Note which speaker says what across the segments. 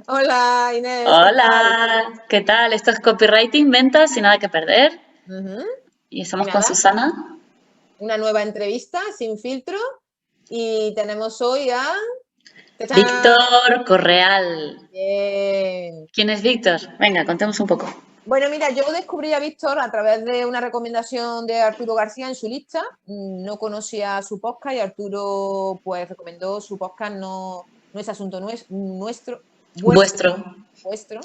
Speaker 1: Hola Inés, ¿qué tal?
Speaker 2: Hola, ¿qué tal? Esto es Copywriting, ventas y nada que perder.
Speaker 1: Ujú.
Speaker 2: Y
Speaker 1: Y
Speaker 2: estamos con
Speaker 1: nada,
Speaker 2: Susana.
Speaker 1: una nueva entrevista sin filtro y tenemos hoy a... ¡Tachán!
Speaker 2: Víctor Correal.
Speaker 1: Bien.
Speaker 2: ¿Quién es Víctor? Venga, contemos un poco.
Speaker 1: Bueno, mira, yo descubrí a Víctor a través de una recomendación de Arturo García en su lista. No conocía su podcast y Arturo pues recomendó su podcast No es asunto nuestro, vuestro,
Speaker 2: Vuestro.
Speaker 1: vuestro.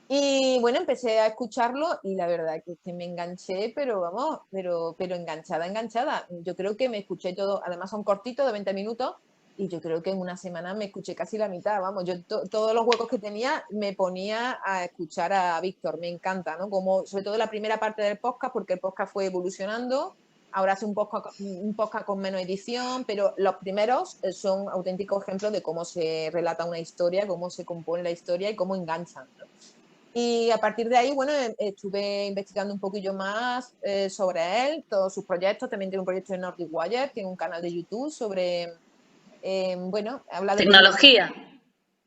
Speaker 1: Y bueno, empecé a escucharlo y la verdad que me enganché, pero vamos, pero enganchada, enganchada. Yo creo que me escuché todo, además son cortitos de 20 minutos y yo creo que en una semana me escuché casi la mitad, vamos, yo todos los huecos que tenía me ponía a escuchar a Víctor, me encanta, ¿no? Como sobre todo la primera parte del podcast, porque el podcast fue evolucionando, ahora hace un podcast con menos edición, pero los primeros son auténticos ejemplos de cómo se relata una historia, cómo se compone la historia y cómo enganchan, ¿no? Y a partir de ahí, bueno, estuve investigando un poquillo más sobre él, todos sus proyectos. También tiene un proyecto en Nordic Wire, tiene un canal de YouTube sobre, bueno, habla
Speaker 2: Tecnología.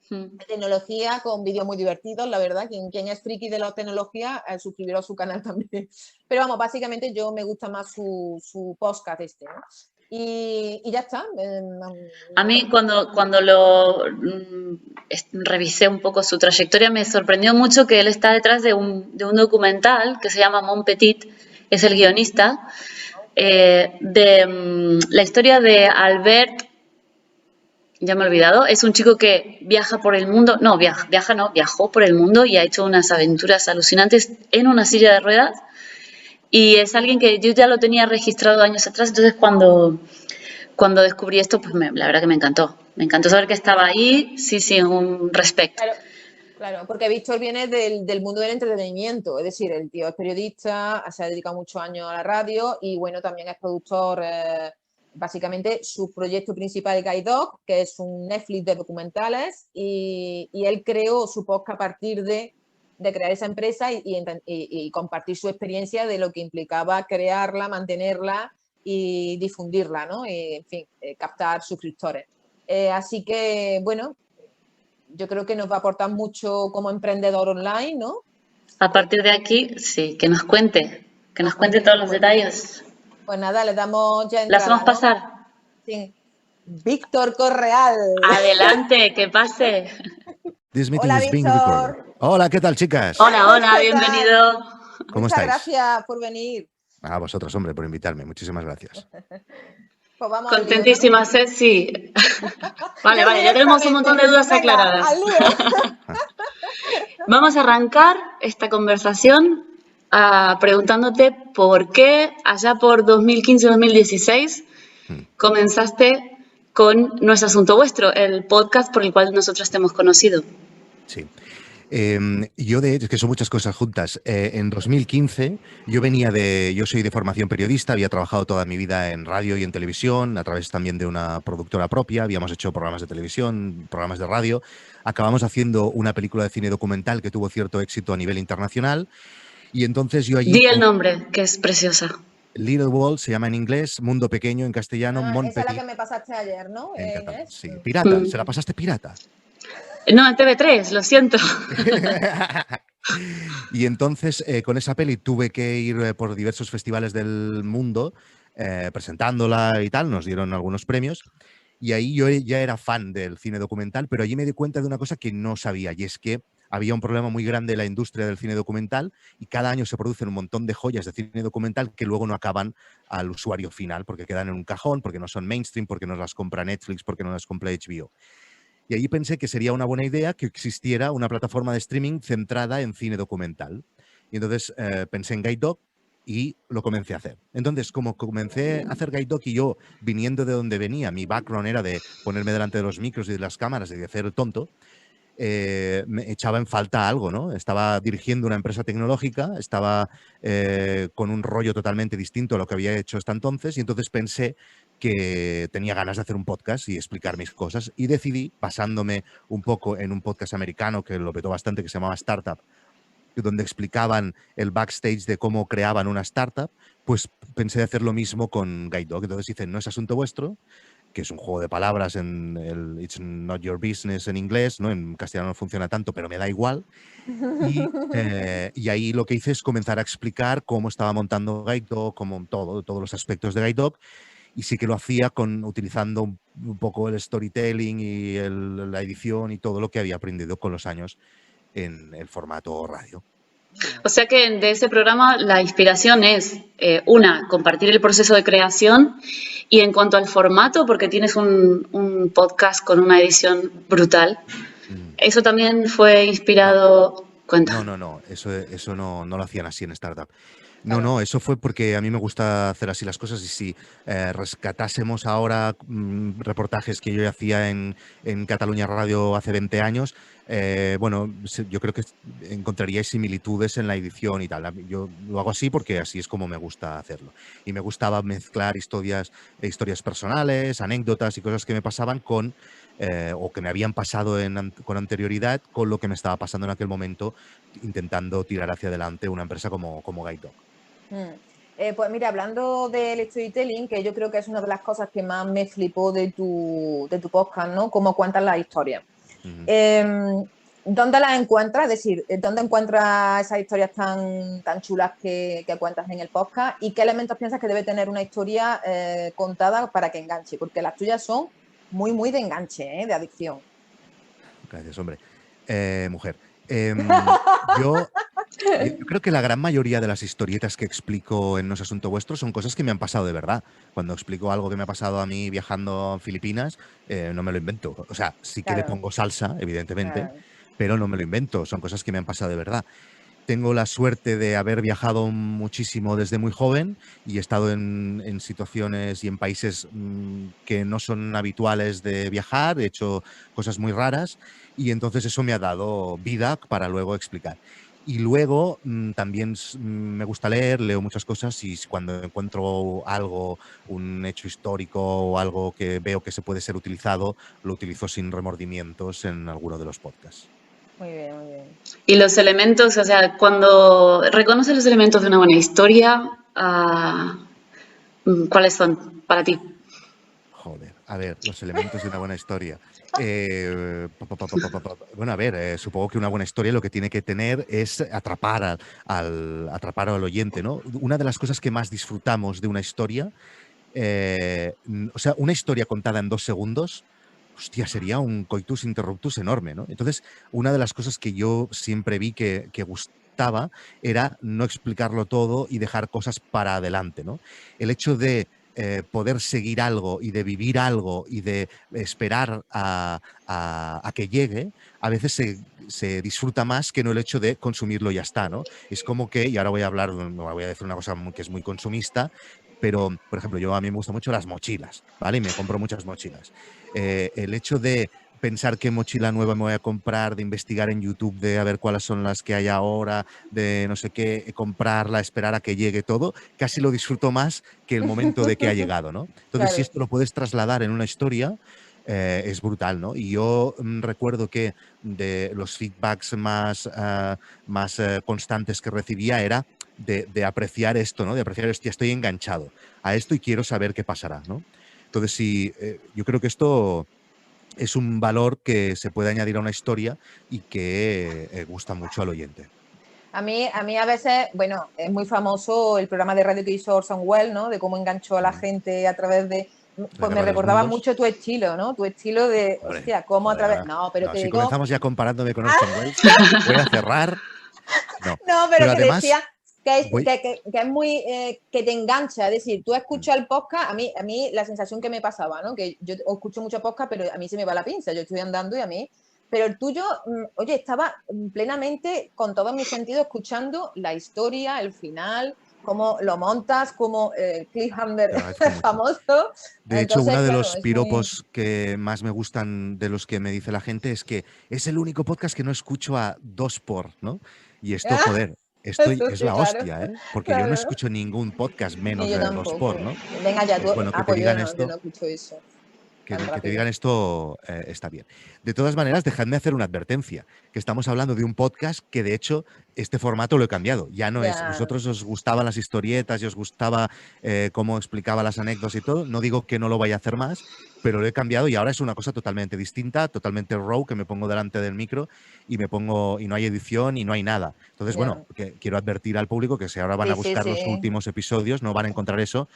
Speaker 2: Mm.
Speaker 1: de tecnología con vídeos muy divertidos, la verdad. Quien es friki de la tecnología, suscribirá a su canal también. Pero vamos, básicamente yo me gusta más su podcast este, ¿no? Y ya está.
Speaker 2: A mí cuando revisé un poco su trayectoria me sorprendió mucho que él está detrás de un documental que se llama Mon Petit, es el guionista, de la historia de Albert. Ya me he olvidado. Es un chico que viaja por el mundo. No, viajó por el mundo y ha hecho unas aventuras alucinantes en una silla de ruedas. Y es alguien que yo ya lo tenía registrado años atrás. Entonces, cuando descubrí esto, pues la verdad que me encantó. Me encantó saber que estaba ahí. Sí, sí, un respect.
Speaker 1: Claro, claro, porque Víctor viene del mundo del entretenimiento, es decir, el tío es periodista, se ha dedicado muchos años a la radio y bueno, también es productor. Básicamente su proyecto principal es Guide Dog, que es un Netflix de documentales y él creó su podcast a partir de crear esa empresa y compartir su experiencia de lo que implicaba crearla, mantenerla y difundirla, ¿no? Y, en fin, captar suscriptores. Así que, bueno, yo creo que nos va a aportar mucho como emprendedor online, ¿no?
Speaker 2: A partir de aquí, sí, que nos cuente. Que nos cuente
Speaker 1: Que
Speaker 2: todos
Speaker 1: nos
Speaker 2: los
Speaker 1: cuente.
Speaker 2: detalles.
Speaker 1: Pues nada, le damos ya
Speaker 2: ¿La hacemos
Speaker 1: entrada, ¿no?
Speaker 2: pasar?
Speaker 1: Sí. Víctor Correal.
Speaker 2: Adelante, que pase.
Speaker 3: This meeting
Speaker 1: Hola,
Speaker 3: is being recorded.
Speaker 1: Víctor.
Speaker 3: Hola, ¿qué tal, chicas?
Speaker 2: Hola, hola,
Speaker 1: ¿Qué tal?
Speaker 2: bienvenido.
Speaker 3: ¿Cómo
Speaker 1: Muchas
Speaker 3: estáis?
Speaker 1: gracias por venir.
Speaker 3: A vosotros, hombre, por invitarme. Muchísimas gracias.
Speaker 1: Pues vamos al lío, ¿no?
Speaker 2: Contentísima, sí. Vale,
Speaker 1: Ya
Speaker 2: vale, ya tenemos un montón
Speaker 1: directamente.
Speaker 2: de dudas
Speaker 1: Venga, al
Speaker 2: aclaradas.
Speaker 1: lío.
Speaker 2: Vamos a arrancar esta conversación preguntándote por qué allá por 2015-2016
Speaker 3: Hmm,
Speaker 2: comenzaste con No es asunto vuestro, el podcast por el cual nosotros te hemos conocido.
Speaker 3: sí. Yo, de hecho, es que son muchas cosas juntas. En 2015, yo soy de formación periodista, había trabajado toda mi vida en radio y en televisión, a través también de una productora propia, habíamos hecho programas de televisión, programas de radio, acabamos haciendo una película de cine documental que tuvo cierto éxito a nivel internacional, y entonces yo allí,
Speaker 2: Di el nombre, que es preciosa.
Speaker 3: Little World se llama en inglés, Mundo Pequeño en castellano,
Speaker 1: Ah,
Speaker 3: Mon
Speaker 1: esa es la que
Speaker 3: Petit
Speaker 1: me pasaste ayer, ¿no,
Speaker 3: en catalán.
Speaker 1: Inés?
Speaker 3: Sí, pirata, ¿se la
Speaker 2: Mm.
Speaker 3: pasaste pirata?
Speaker 2: No, en TV3, lo siento.
Speaker 3: Y entonces con esa peli tuve que ir por diversos festivales del mundo presentándola y tal, nos dieron algunos premios y ahí yo ya era fan del cine documental, pero allí me di cuenta de una cosa que no sabía y es que había un problema muy grande en la industria del cine documental y cada año se producen un montón de joyas de cine documental que luego no acaban al usuario final porque quedan en un cajón, porque no son mainstream, porque no las compra Netflix, porque no las compra HBO. Y allí pensé que sería una buena idea que existiera una plataforma de streaming centrada en cine documental. Y entonces pensé en Guide Dog y lo comencé a hacer. Entonces, como comencé a hacer Guide Dog y yo, viniendo de donde venía, mi background era de ponerme delante de los micros y de las cámaras y de hacer el tonto, me echaba en falta algo, ¿no? Estaba dirigiendo una empresa tecnológica, estaba con un rollo totalmente distinto a lo que había hecho hasta entonces y entonces pensé que tenía ganas de hacer un podcast y explicar mis cosas y decidí, basándome un poco en un podcast americano que lo petó bastante, que se llamaba Startup, donde explicaban el backstage de cómo creaban una startup, pues pensé hacer lo mismo con Guide Dog. Entonces hice No es asunto vuestro, que es un juego de palabras en el It's Not Your Business en inglés, ¿no? En castellano no funciona tanto, pero me da igual. Y ahí lo que hice es comenzar a explicar cómo estaba montando Guide Dog, como todos los aspectos de Guide Dog, y sí que lo hacía utilizando un poco el storytelling y la edición y todo lo que había aprendido con los años en el formato radio.
Speaker 2: O sea que de ese programa la inspiración es, compartir el proceso de creación, y en cuanto al formato, porque tienes un podcast con una edición brutal, ¿eso también fue inspirado? Cuenta.
Speaker 3: No, eso no lo hacían así en Startup. No, eso fue porque a mí me gusta hacer así las cosas, y si rescatásemos ahora reportajes que yo hacía en Cataluña Radio hace 20 años, bueno, yo creo que encontraríais similitudes en la edición y tal. Yo lo hago así porque así es como me gusta hacerlo. Y me gustaba mezclar historias personales, anécdotas y cosas que me pasaban o que me habían pasado con anterioridad, con lo que me estaba pasando en aquel momento, intentando tirar hacia adelante una empresa como Guide Dog.
Speaker 1: Pues mira, hablando del storytelling, que yo creo que es una de las cosas que más me flipó de tu podcast, ¿no? Cómo cuentas las historias. ¿Dónde las encuentras? Es decir, ¿dónde encuentras esas historias tan chulas que cuentas en el podcast? ¿Y qué elementos piensas que debe tener una historia contada para que enganche? Porque las tuyas son muy, muy de enganche, de adicción.
Speaker 3: Gracias, hombre. Mujer. Yo creo que la gran mayoría de las historietas que explico en No es Asunto Vuestro son cosas que me han pasado de verdad. Cuando explico algo que me ha pasado a mí viajando a Filipinas, no me lo invento. O sea, sí que le pongo salsa, evidentemente, pero no me lo invento. Son cosas que me han pasado de verdad. Tengo la suerte de haber viajado muchísimo desde muy joven y he estado en situaciones y en países que no son habituales de viajar. He hecho cosas muy raras y entonces eso me ha dado vida para luego explicar. Y luego también me gusta leer, leo muchas cosas, y cuando encuentro algo, un hecho histórico o algo que veo que se puede ser utilizado, lo utilizo sin remordimientos en alguno de los podcasts.
Speaker 1: Muy bien, muy bien.
Speaker 2: Y los elementos, o sea, cuando reconoces los elementos de una buena historia, ¿cuáles son para ti?
Speaker 3: Joder, a ver, los elementos de una buena historia. Bueno, a ver, supongo que una buena historia lo que tiene que tener es atrapar al oyente, ¿no? Una de las cosas que más disfrutamos de una historia, o sea, una historia contada en 2 segundos, hostia, sería un coitus interruptus enorme, ¿no? Entonces, una de las cosas que yo siempre vi que gustaba era no explicarlo todo y dejar cosas para adelante, ¿no? El hecho de poder seguir algo y de vivir algo y de esperar a que llegue, a veces se disfruta más que no el hecho de consumirlo y ya está, ¿no? Es como que, y ahora voy a decir una cosa que es muy consumista, pero, por ejemplo, a mí me gustan mucho las mochilas, ¿vale? Y me compro muchas mochilas. El hecho de pensar qué mochila nueva me voy a comprar, de investigar en YouTube, de a ver cuáles son las que hay ahora, de no sé qué, comprarla, esperar a que llegue todo, casi lo disfruto más que el momento de que ha llegado, ¿no? Entonces, si esto lo puedes trasladar en una historia, es brutal, ¿no? Y yo recuerdo que de los feedbacks más constantes que recibía era de apreciar esto, ¿no? De apreciar, hostia, estoy enganchado a esto y quiero saber qué pasará, ¿no? Entonces, sí, yo creo que esto es un valor que se puede añadir a una historia y que gusta mucho al oyente.
Speaker 1: A mí a veces, bueno, es muy famoso el programa de radio que hizo Orson Welles, ¿no? De cómo enganchó a la gente a través de... Pues me recordaba mucho tu estilo, ¿no? Tu estilo de,
Speaker 3: hombre,
Speaker 1: hostia, cómo a través...
Speaker 3: No, pero te digo... Si comenzamos ya comparándome con Orson Welles, voy a cerrar...
Speaker 1: No, pero que además, decía que es muy... que te engancha, es decir, tú escuchas el podcast, a mí la sensación que me pasaba, ¿no? Que yo escucho mucho podcast, pero a mí se me va la pinza, yo estoy andando y a mí... Pero el tuyo, oye, estaba plenamente con todos mis sentidos escuchando la historia, el final, cómo lo montas, como cliffhanger famoso.
Speaker 3: De hecho, uno de los piropos que más me gustan de los que me dice la gente es que es el único podcast que no escucho a 2x, ¿no? Y esto, joder, es la hostia, ¿eh? Porque yo no escucho ningún podcast menos de 2x, ¿no?
Speaker 1: Venga ya, tú,
Speaker 3: bueno, que te digan esto.
Speaker 1: yo no escucho eso. tan
Speaker 3: que te
Speaker 1: rápido.
Speaker 3: digan esto está bien. De todas maneras, dejadme hacer una advertencia, que estamos hablando de un podcast que de hecho este formato lo he cambiado. Ya no es,
Speaker 1: Ya,
Speaker 3: vosotros os gustaban las historietas y os gustaba cómo explicaba las anécdotas y todo. No digo que no lo vaya a hacer más, pero lo he cambiado y ahora es una cosa totalmente distinta, totalmente raw, que me pongo delante del micro y me pongo y no hay edición y no hay nada. Entonces, bueno,
Speaker 1: ya.
Speaker 3: que quiero advertir al público que si ahora van a
Speaker 1: Sí, sí,
Speaker 3: buscar los
Speaker 1: sí.
Speaker 3: últimos episodios, no van a encontrar eso.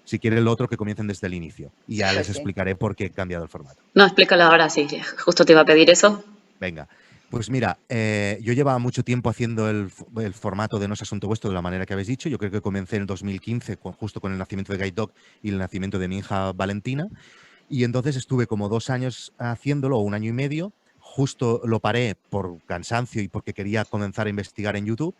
Speaker 3: Si quieren lo otro, que comiencen desde el inicio. Y ya
Speaker 1: Pues
Speaker 3: les
Speaker 1: sí.
Speaker 3: explicaré por qué he cambiado el formato.
Speaker 2: No, explícalo ahora, sí, justo te iba a pedir eso.
Speaker 3: Venga. Pues mira, yo llevaba mucho tiempo haciendo el formato de No es Asunto Vuestro de la manera que habéis dicho. Yo creo que comencé en el 2015, justo con el nacimiento de Guide Dog y el nacimiento de mi hija Valentina. Y entonces estuve como 2 años haciéndolo, o 1 año y medio. Justo lo paré por cansancio y porque quería comenzar a investigar en YouTube.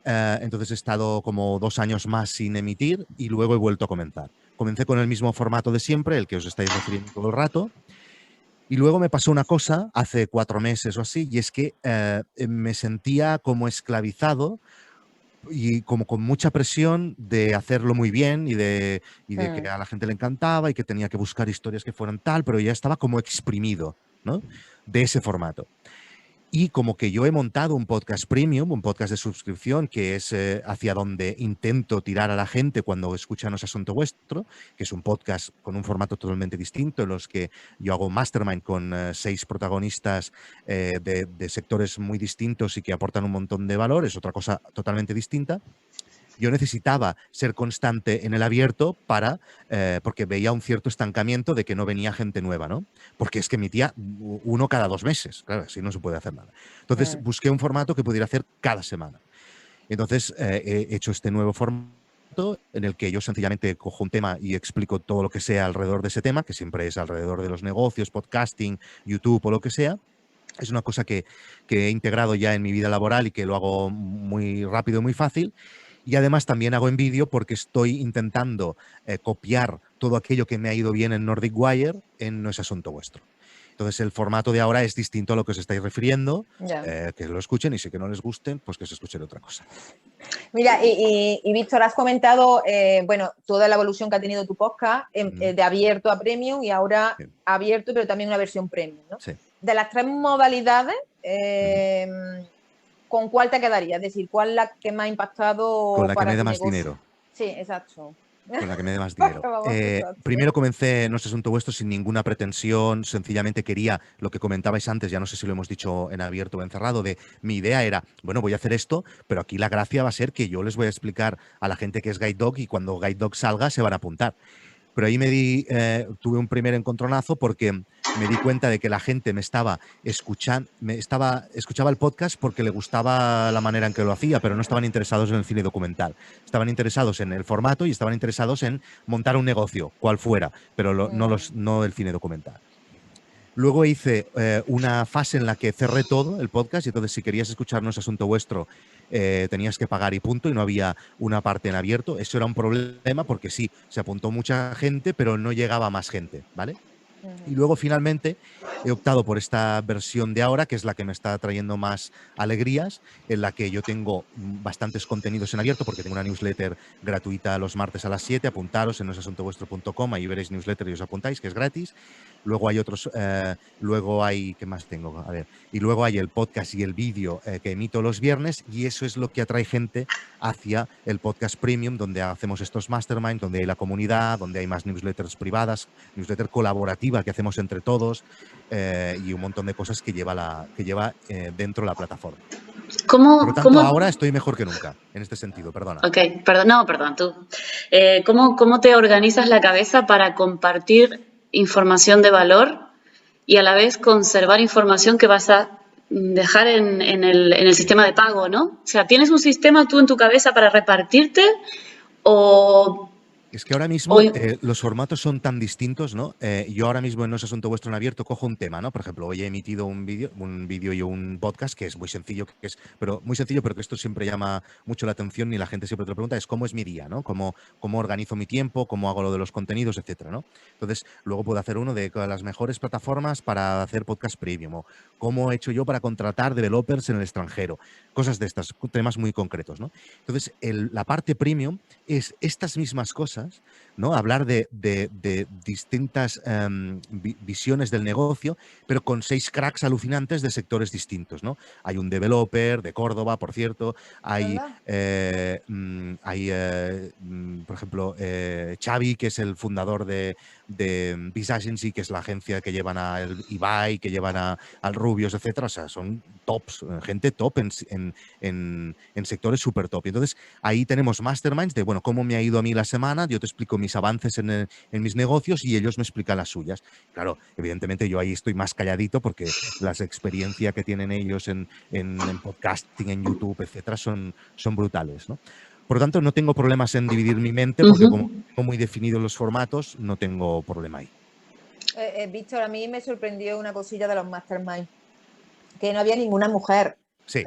Speaker 3: Entonces he estado como 2 años más sin emitir y luego he vuelto a comenzar. Comencé con el mismo formato de siempre, el que os estáis refiriendo todo el rato. Y luego me pasó una cosa hace 4 meses o así, y es que me sentía como esclavizado y como con mucha presión de hacerlo muy bien y de que
Speaker 1: Mm,
Speaker 3: a la gente le encantaba y que tenía que buscar historias que fueran tal, pero ya estaba como exprimido, ¿no? De ese formato. Y como que yo he montado un podcast premium, un podcast de suscripción, que es hacia donde intento tirar a la gente cuando escuchan No es Asunto Vuestro, que es un podcast con un formato totalmente distinto, en los que yo hago mastermind con 6 protagonistas de sectores muy distintos y que aportan un montón de valor, es otra cosa totalmente distinta. Yo necesitaba ser constante en el abierto porque veía un cierto estancamiento de que no venía gente nueva, ¿no? Porque es que emitía uno cada 2 meses, claro, así no se puede hacer nada. Entonces
Speaker 1: mm.
Speaker 3: busqué un formato que pudiera hacer cada semana. Entonces he hecho este nuevo formato en el que yo sencillamente cojo un tema y explico todo lo que sea alrededor de ese tema, que siempre es alrededor de los negocios, podcasting, YouTube o lo que sea. Es una cosa que he integrado ya en mi vida laboral y que lo hago muy rápido y muy fácil. Y además también hago en vídeo porque estoy intentando copiar todo aquello que me ha ido bien en Nordic Wire en No es Asunto Vuestro. Entonces el formato de ahora es distinto a lo que os estáis refiriendo,
Speaker 1: Ya.
Speaker 3: que lo escuchen y si que no les gusten, pues que se escuchen otra cosa.
Speaker 1: Mira, y Víctor, has comentado, bueno, toda la evolución que ha tenido tu podcast de abierto a premium y ahora
Speaker 3: Bien,
Speaker 1: abierto, pero también una versión premium, ¿no?
Speaker 3: sí.
Speaker 1: De las 3 modalidades, ¿con cuál te quedaría? Es decir, ¿cuál es la que más ha
Speaker 3: Con
Speaker 1: impactado
Speaker 3: la que me
Speaker 1: para
Speaker 3: dé
Speaker 1: tu
Speaker 3: más
Speaker 1: negocio?
Speaker 3: dinero.
Speaker 1: Sí, exacto.
Speaker 3: Con la que me dé más dinero.
Speaker 1: Vamos, exacto.
Speaker 3: Primero comencé No es Asunto Vuestro sin ninguna pretensión, sencillamente quería lo que comentabais antes, ya no sé si lo hemos dicho en abierto o en cerrado, de mi idea era, bueno, voy a hacer esto, pero aquí la gracia va a ser que yo les voy a explicar a la gente que es Guide Dog y cuando Guide Dog salga se van a apuntar. Pero ahí tuve un primer encontronazo porque me di cuenta de que la gente me estaba escuchando, escuchaba el podcast porque le gustaba la manera en que lo hacía, pero no estaban interesados en el cine documental. Estaban interesados en el formato y estaban interesados en montar un negocio, cual fuera, pero no el cine documental. Luego hice una fase en la que cerré todo el podcast y entonces si querías escuchar No es Asunto Vuestro tenías que pagar y punto y no había una parte en abierto. Eso era un problema porque sí, se apuntó mucha gente, pero no llegaba más gente, ¿vale? Y luego finalmente he optado por esta versión de ahora, que es la que me está trayendo más alegrías, en la que yo tengo bastantes contenidos en abierto, porque tengo una newsletter gratuita los martes a las 7, apuntaros en noesasuntovuestro.com, ahí veréis newsletter y os apuntáis, que es gratis. Luego hay otros, luego hay, ¿qué más tengo? A ver, y luego hay el podcast y el vídeo que emito los viernes y eso es lo que atrae gente hacia el podcast premium, donde hacemos estos mastermind, donde hay la comunidad, donde hay más newsletters privadas, newsletter colaborativa que hacemos entre todos y un montón de cosas que lleva dentro la plataforma. Por lo
Speaker 2: ¿Cómo,
Speaker 3: tanto,
Speaker 2: cómo,
Speaker 3: ahora estoy mejor que nunca, en este sentido, perdona.
Speaker 2: ok, perdón, no, perdón, tú. ¿Cómo te organizas la cabeza para compartir información de valor y a la vez conservar información que vas a dejar en el sistema de pago, ¿no? O sea, ¿tienes un sistema tú en tu cabeza para repartirte o,
Speaker 3: Es que ahora
Speaker 2: o
Speaker 3: mismo los formatos son tan distintos, ¿no? Yo ahora mismo en No es Asunto Vuestro en abierto cojo un tema, ¿no? Por ejemplo, hoy he emitido un vídeo y un podcast que es muy sencillo, pero que esto siempre llama mucho la atención y la gente siempre te lo pregunta, es cómo es mi día, ¿no? Cómo organizo mi tiempo, cómo hago lo de los contenidos, etcétera, ¿no? Entonces, luego puedo hacer uno de las mejores plataformas para hacer podcast premium o cómo he hecho yo para contratar developers en el extranjero, cosas de estas, temas muy concretos, ¿no? Entonces, la parte premium es estas mismas cosas cosas, ¿no? Hablar de distintas visiones del negocio, pero con 6 cracks alucinantes de sectores distintos, ¿no? Hay un developer de Córdoba, por cierto, hay, por ejemplo, Xavi, que es el fundador de Biz Agency, que es la agencia que llevan a Ibai, que llevan al Rubios, etcétera. O sea, son tops, gente top en sectores súper top. Y entonces ahí tenemos masterminds de, bueno, cómo me ha ido a mí la semana, yo te explico mis avances en mis negocios y ellos me explican las suyas. Claro, evidentemente yo ahí estoy más calladito porque las experiencias que tienen ellos en podcasting, en YouTube, etcétera, son brutales, ¿no? Por lo tanto, no tengo problemas en dividir mi mente porque como tengo muy definidos los formatos, no tengo problema ahí.
Speaker 1: Víctor, a mí me sorprendió una cosilla de los mastermind, que no había ninguna mujer.
Speaker 3: Sí,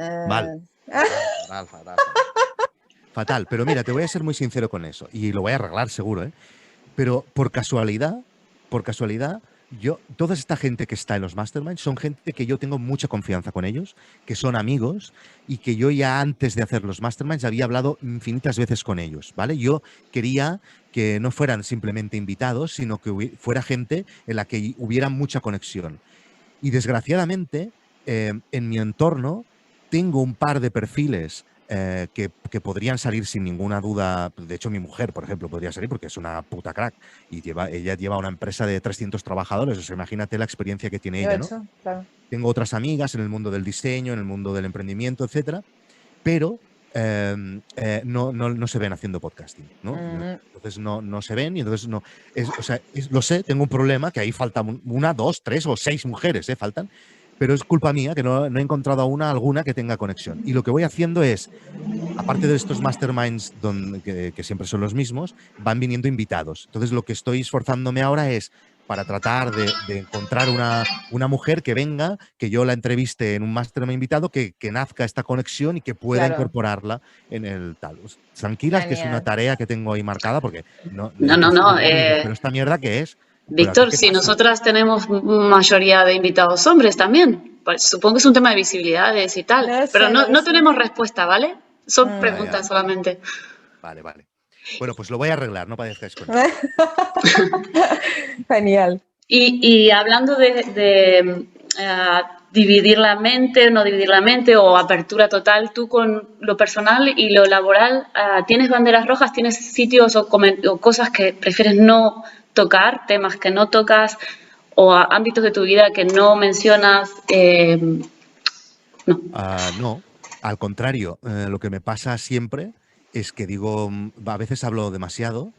Speaker 3: fatal. Pero mira, te voy a ser muy sincero con eso y lo voy a arreglar seguro, ¿eh? Pero por casualidad, toda esta gente que está en los masterminds son gente que yo tengo mucha confianza con ellos, que son amigos y que yo ya antes de hacer los masterminds había hablado infinitas veces con ellos, ¿vale? Yo quería que no fueran simplemente invitados, sino que fuera gente en la que hubiera mucha conexión. Y desgraciadamente, en mi entorno tengo un par de perfiles que podrían salir sin ninguna duda. De hecho, mi mujer, por ejemplo, podría salir porque es una puta crack y ella lleva una empresa de 300 trabajadores. O sea, imagínate la experiencia que tiene ella, ¿no?
Speaker 1: Claro.
Speaker 3: Tengo otras amigas en el mundo del diseño, en el mundo del emprendimiento, etcétera, pero no se ven haciendo podcasting, ¿no? Entonces no se ven y entonces no. Lo sé, tengo un problema que ahí faltan 1, 2, 3 o 6 mujeres, faltan. Pero es culpa mía que no he encontrado alguna que tenga conexión. Y lo que voy haciendo es, aparte de estos masterminds que siempre son los mismos, van viniendo invitados. Entonces lo que estoy esforzándome ahora es para tratar de encontrar una mujer que venga, que yo la entreviste en un mastermind invitado, que nazca esta conexión y que pueda incorporarla en el tal. Tranquilas, genial. Que es una tarea que tengo ahí marcada porque no. Pero esta mierda, ¿qué es?
Speaker 2: Víctor, si nosotras tenemos mayoría de invitados hombres también, pues supongo que es un tema de visibilidades y tal, pero no tenemos respuesta, ¿vale? Son preguntas solamente.
Speaker 3: Vale. Bueno, pues lo voy a arreglar, no padezcáis con eso.
Speaker 1: Genial.
Speaker 2: Y hablando de dividir la mente, no dividir la mente o apertura total, tú con lo personal y lo laboral, ¿tienes banderas rojas? ¿Tienes sitios o cosas que prefieres no tocar, temas que no tocas o ámbitos de tu vida que no mencionas? No.
Speaker 3: No, al contrario, lo que me pasa siempre es que digo, a veces hablo demasiado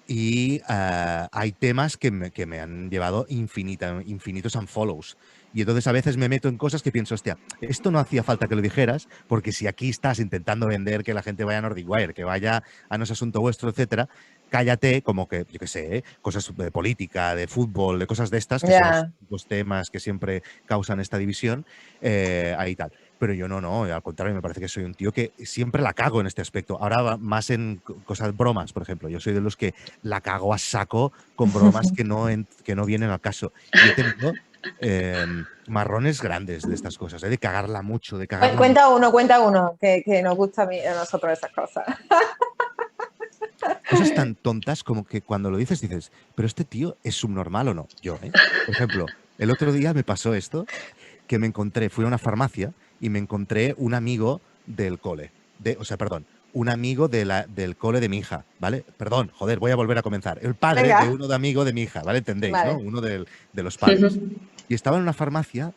Speaker 3: y hay temas que me han llevado infinitos unfollows. Y entonces a veces me meto en cosas que pienso, hostia, esto no hacía falta que lo dijeras, porque si aquí estás intentando vender que la gente vaya a Nordic Wire, que vaya a No es Asunto Vuestro, etcétera, cállate, como que, yo qué sé, cosas de política, de fútbol, de cosas de estas, que son los temas que siempre causan esta división, ahí tal. Pero yo no, al contrario, me parece que soy un tío que siempre la cago en este aspecto. Ahora más en cosas, bromas, por ejemplo. Yo soy de los que la cago a saco con bromas que no vienen al caso. Y he tenido marrones grandes de estas cosas, de cagarla mucho, de cagarla
Speaker 1: Cuenta uno, que nos gusta a nosotros esas cosas.
Speaker 3: Cosas tan tontas como que cuando lo dices, pero este tío es subnormal o no. Yo, Por ejemplo, el otro día me pasó esto, que fui a una farmacia y me encontré un amigo del cole. Un amigo del cole de mi hija, ¿vale? Perdón, voy a volver a comenzar. El padre de uno de amigo de mi hija, ¿vale? ¿Entendéis, no? Uno de los padres. Y estaba en una farmacia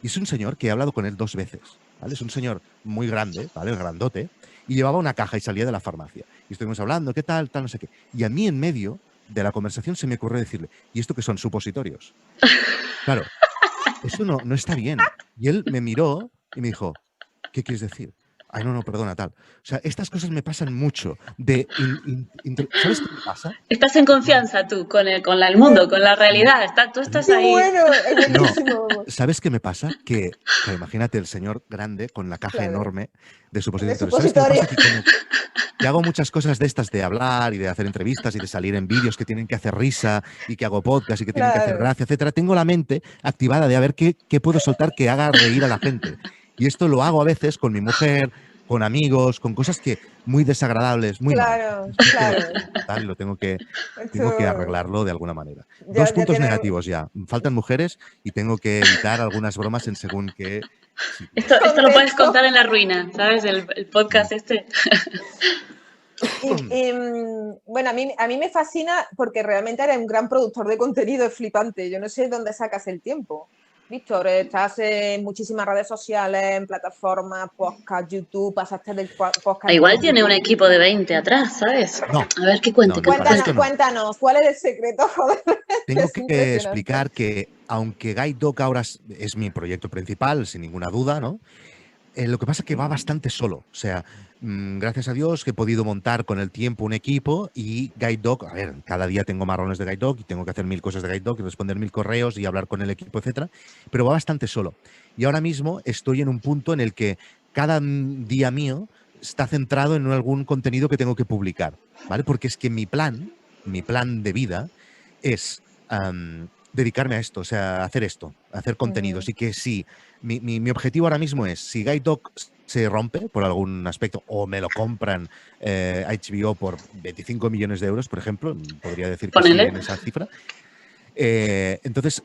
Speaker 3: y es un señor que he hablado con él 2 veces, ¿vale? Es un señor muy grande, ¿vale? Grandote. Y llevaba una caja y salía de la farmacia. Y estuvimos hablando, ¿qué tal, no sé qué. Y a mí en medio de la conversación se me ocurrió decirle, ¿y esto qué son? ¿Supositorios? Claro, eso no está bien. Y él me miró y me dijo, ¿qué quieres decir? Ay, no, perdona, tal. O sea, estas cosas me pasan mucho. ¿Sabes qué me pasa?
Speaker 2: Estás en confianza tú con el mundo, con la realidad. Tú estás ahí.
Speaker 1: Bueno,
Speaker 3: no, ¿sabes qué me pasa? Que imagínate el señor grande con la caja enorme de supositorios. ¿Sabes qué me pasa? Que hago muchas cosas de estas de hablar y de hacer entrevistas y de salir en vídeos que tienen que hacer risa y que hago podcast y que tienen que hacer gracia, etcétera. Tengo la mente activada de a ver qué puedo soltar que haga reír a la gente. Y esto lo hago a veces con mi mujer, con amigos, con cosas que muy desagradables, muy
Speaker 1: Claro,
Speaker 3: mal.
Speaker 1: claro.
Speaker 3: Tal, lo tengo que
Speaker 1: Esto
Speaker 3: arreglarlo de alguna manera.
Speaker 1: ya,
Speaker 3: 2
Speaker 1: ya
Speaker 3: puntos
Speaker 1: tiene...
Speaker 3: negativos ya. Faltan mujeres y tengo que evitar algunas bromas en según qué sitios.
Speaker 2: Esto lo puedes
Speaker 1: Contexto.
Speaker 2: contar en La Ruina, ¿sabes? El podcast este.
Speaker 1: Bueno, a mí me fascina porque realmente eres un gran productor de contenido, es flipante. Yo no sé dónde sacas el tiempo. Víctor, estás en muchísimas redes sociales, en plataformas, podcast, YouTube, pasaste del podcast
Speaker 2: Igual
Speaker 1: en
Speaker 2: tiene un
Speaker 1: YouTube.
Speaker 2: equipo de 20 atrás, ¿sabes?
Speaker 3: No.
Speaker 2: A ver, ¿qué cuente?
Speaker 3: No,
Speaker 2: ¿Qué
Speaker 3: para
Speaker 2: cuente?
Speaker 3: esto no.
Speaker 1: Cuéntanos, ¿cuál es el secreto? Joder,
Speaker 3: Tengo
Speaker 1: es
Speaker 3: que
Speaker 1: impresionante.
Speaker 3: explicar que, aunque Guide Dog ahora es mi proyecto principal, sin ninguna duda, ¿no? Lo que pasa es que va bastante solo. O sea, gracias a Dios que he podido montar con el tiempo un equipo y Guide Dog, a ver, cada día tengo marrones de Guide Dog y tengo que hacer 1000 cosas de Guide Dog y responder 1000 correos y hablar con el equipo, etcétera, pero va bastante solo. Y ahora mismo estoy en un punto en el que cada día mío está centrado en algún contenido que tengo que publicar, ¿vale? Porque es que mi plan de vida es dedicarme a esto, o sea, hacer esto, hacer contenidos. Y que si mi objetivo ahora mismo es, si Guide Dog se rompe por algún aspecto o me lo compran HBO por 25 millones de euros, por ejemplo, podría decir que sí
Speaker 2: Ponele.
Speaker 3: en esa cifra. Entonces,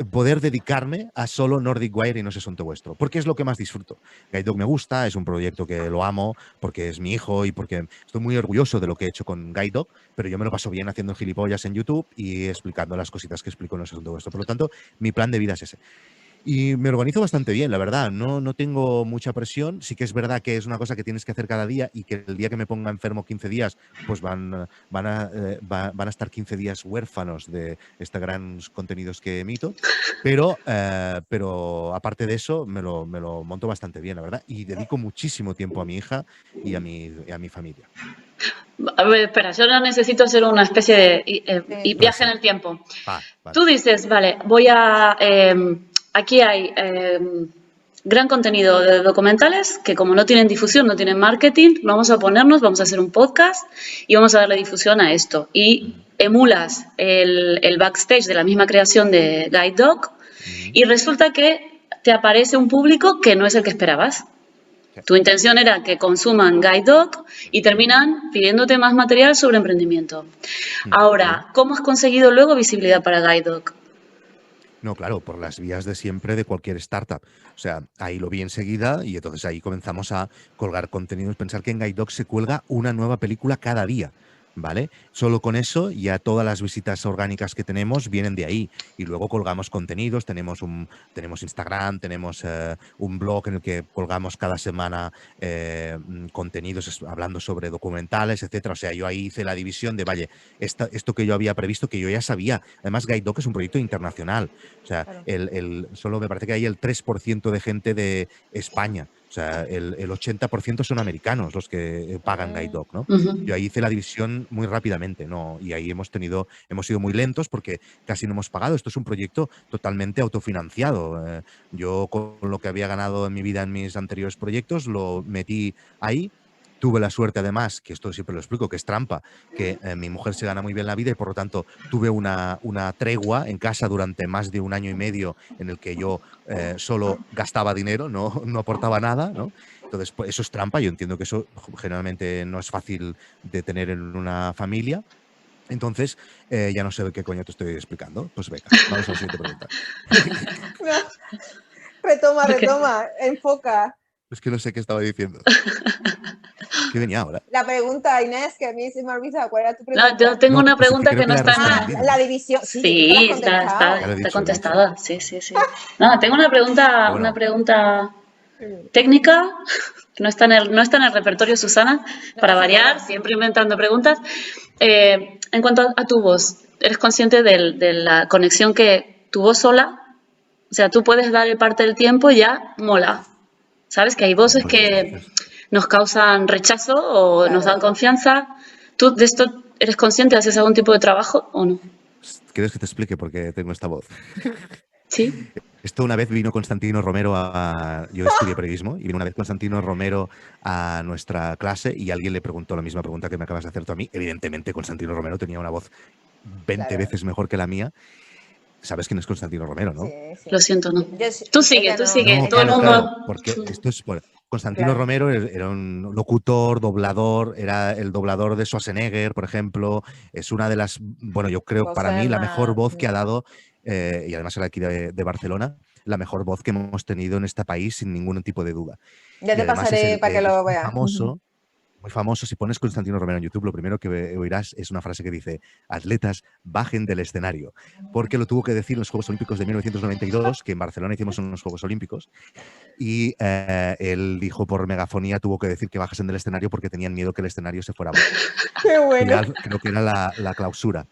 Speaker 3: poder dedicarme a solo Nordic Wire y No es asunto vuestro, porque es lo que más disfruto. Guide Dog me gusta, es un proyecto que lo amo, porque es mi hijo y porque estoy muy orgulloso de lo que he hecho con Guide Dog, pero yo me lo paso bien haciendo gilipollas en YouTube y explicando las cositas que explico en No es asunto vuestro. Por lo tanto, mi plan de vida es ese. Y me organizo bastante bien, la verdad. No tengo mucha presión. Sí que es verdad que es una cosa que tienes que hacer cada día y que el día que me ponga enfermo 15 días, pues van a estar 15 días huérfanos de estos grandes contenidos que emito. Pero aparte de eso, me lo monto bastante bien, la verdad. Y dedico muchísimo tiempo a mi hija y a mi familia.
Speaker 2: A ver, espera, yo no necesito hacer una especie de viaje en el tiempo.
Speaker 3: Vale.
Speaker 2: Tú dices, vale, aquí hay gran contenido de documentales que como no tienen difusión, no tienen marketing, vamos a hacer un podcast y vamos a darle difusión a esto. Y emulas el backstage de la misma creación de Guide Dog y resulta que te aparece un público que no es el que esperabas. Tu intención era que consuman Guide Dog y terminan pidiéndote más material sobre emprendimiento. Ahora, ¿cómo has conseguido luego visibilidad para Guide Dog?
Speaker 3: No, claro, por las vías de siempre de cualquier startup. O sea, ahí lo vi enseguida y entonces ahí comenzamos a colgar contenidos. Pensar que en Guide Dog se cuelga una nueva película cada día, ¿vale? Solo con eso ya todas las visitas orgánicas que tenemos vienen de ahí. Y luego colgamos contenidos, tenemos Instagram, tenemos un blog en el que colgamos cada semana contenidos hablando sobre documentales, etcétera. O sea, yo ahí hice la división de, vale, esto que yo había previsto, que yo ya sabía. Además, Guide Dog es un proyecto internacional. O sea, claro. Solo me parece que hay el 3% de gente de España. O sea, el 80% son americanos los que pagan Guide Dog, ¿no? Yo ahí hice la división muy rápidamente, ¿no? Y ahí hemos sido muy lentos porque casi no hemos pagado. Esto es un proyecto totalmente autofinanciado. Yo con lo que había ganado en mi vida en mis anteriores proyectos lo metí ahí. Tuve la suerte, además, que esto siempre lo explico, que es trampa, que mi mujer se gana muy bien la vida y, por lo tanto, tuve una tregua en casa durante más de 1 año y medio en el que yo solo gastaba dinero, no aportaba nada, ¿no? Entonces, pues, eso es trampa. Yo entiendo que eso generalmente no es fácil de tener en una familia. Entonces, ya no sé de qué coño te estoy explicando. Pues venga, vamos a la siguiente pregunta.
Speaker 1: No. Retoma, enfoca.
Speaker 3: Es que no sé qué estaba diciendo. ¿Qué venía ahora?
Speaker 1: La pregunta, Inés, que a mí se me ha olvidado. ¿Cuál era tu pregunta?
Speaker 2: No, yo tengo una pregunta que no está
Speaker 1: en la división.
Speaker 2: Sí, está contestada. Sí. No, tengo una pregunta técnica. No está en el repertorio, Susana, para variar, siempre inventando preguntas. En cuanto a tu voz, ¿eres consciente de la conexión que tu voz sola? O sea, tú puedes darle parte del tiempo y ya mola. ¿Sabes? Que hay voces que nos causan rechazo o nos dan confianza. ¿Tú de esto eres consciente? ¿Haces algún tipo de trabajo o no?
Speaker 3: ¿Quieres que te explique por qué tengo esta voz?
Speaker 2: Sí.
Speaker 3: Esto una vez vino Constantino Romero yo estudié periodismo, y vino una vez Constantino Romero a nuestra clase y alguien le preguntó la misma pregunta que me acabas de hacer tú a mí. Evidentemente, Constantino Romero tenía una voz 20 veces mejor que la mía. ¿Sabes quién es Constantino Romero, no?
Speaker 2: Sí. Lo siento, no. Tú sigue.
Speaker 3: No,
Speaker 2: todo el mundo.
Speaker 3: Claro, porque esto es Constantino
Speaker 1: Claro.
Speaker 3: Romero era un locutor, doblador, era el doblador de Schwarzenegger, por ejemplo. Es una de las, bueno, yo creo para
Speaker 1: Voces
Speaker 3: mí la mejor
Speaker 1: más.
Speaker 3: voz que ha dado, y además era aquí de Barcelona, la mejor voz que hemos tenido en este país sin ningún tipo de duda.
Speaker 1: Ya
Speaker 3: Y
Speaker 1: te
Speaker 3: además
Speaker 1: pasaré para que
Speaker 3: es
Speaker 1: lo veas.
Speaker 3: muy famoso. Si pones Constantino Romero en YouTube, lo primero que oirás es una frase que dice: atletas, bajen del escenario. Porque lo tuvo que decir en los Juegos Olímpicos de 1992, que en Barcelona hicimos unos Juegos Olímpicos, y él dijo por megafonía, tuvo que decir que bajasen del escenario porque tenían miedo que el escenario se fuera abajo.
Speaker 1: Qué bueno.
Speaker 3: Creo que era la clausura.